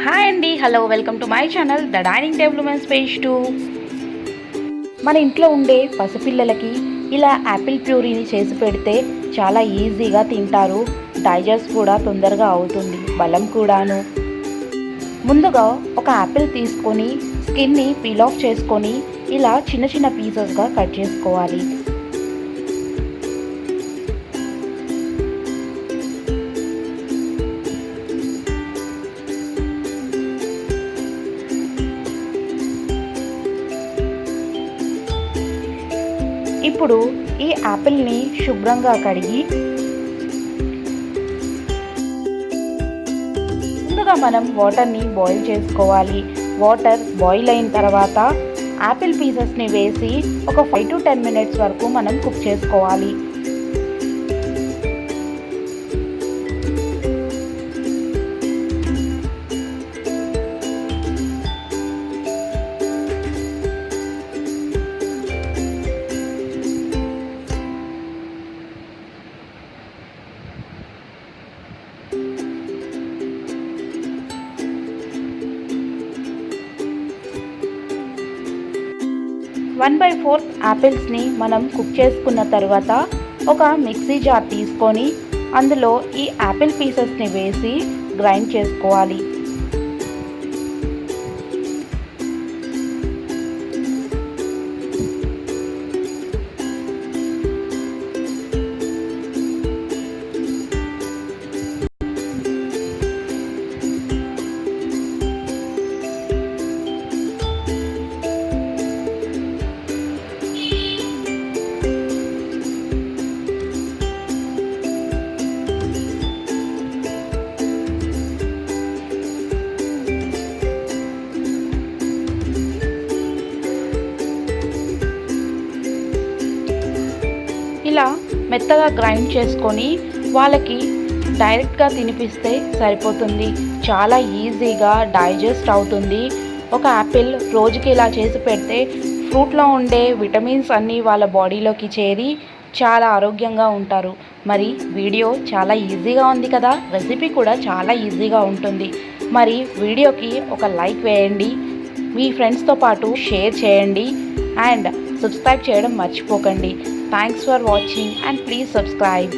Hi అండి, hello, welcome to my channel the dining table women's page 2. మన ఇంట్లో ఉండే పసిపిల్లలకి ఇలా యాపిల్ ప్యూరీని చేసి పెడితే చాలా ఈజీగా తింటారు. డైజెస్ట్ కూడా తొందరగా అవుతుంది, బలం కూడాను. ముందుగా ఒక యాపిల్ తీసుకొని స్కిన్ని పీల్ ఆఫ్ చేసుకొని ఇలా చిన్న చిన్న పీసెస్గా కట్ చేసుకోవాలి. ఇప్పుడు ఈ యాపిల్ని శుభ్రంగా కడిగి ముందుగా మనం వాటర్ని బాయిల్ చేసుకోవాలి. వాటర్ బాయిల్ అయిన తర్వాత యాపిల్ పీసెస్ని వేసి ఒక 5 to 10 minutes వరకు మనం కుక్ చేసుకోవాలి. వన్ బై ఫోర్త్ యాపిల్స్ని మనం కుక్ చేసుకున్న తర్వాత ఒక మిక్సీ జార్ తీసుకొని అందులో ఈ యాపిల్ పీసెస్ని వేసి గ్రైండ్ చేసుకోవాలి. ఇలా మెత్తగా గ్రైండ్ చేసుకొని వాళ్ళకి డైరెక్ట్గా తినిపిస్తే సరిపోతుంది. చాలా ఈజీగా డైజెస్ట్ అవుతుంది. ఒక యాపిల్ రోజుకి ఇలా చేసి పెడితే ఫ్రూట్లో ఉండే విటమిన్స్ అన్నీ వాళ్ళ బాడీలోకి చేరి చాలా ఆరోగ్యంగా ఉంటారు. మరి వీడియో చాలా ఈజీగా ఉంది కదా, రెసిపీ కూడా చాలా ఈజీగా ఉంటుంది. మరి వీడియోకి ఒక లైక్ వేయండి, మీ ఫ్రెండ్స్తో పాటు షేర్ చేయండి అండ్ సబ్స్క్రైబ్ చేయడం మర్చిపోకండి. Thanks for watching and please subscribe.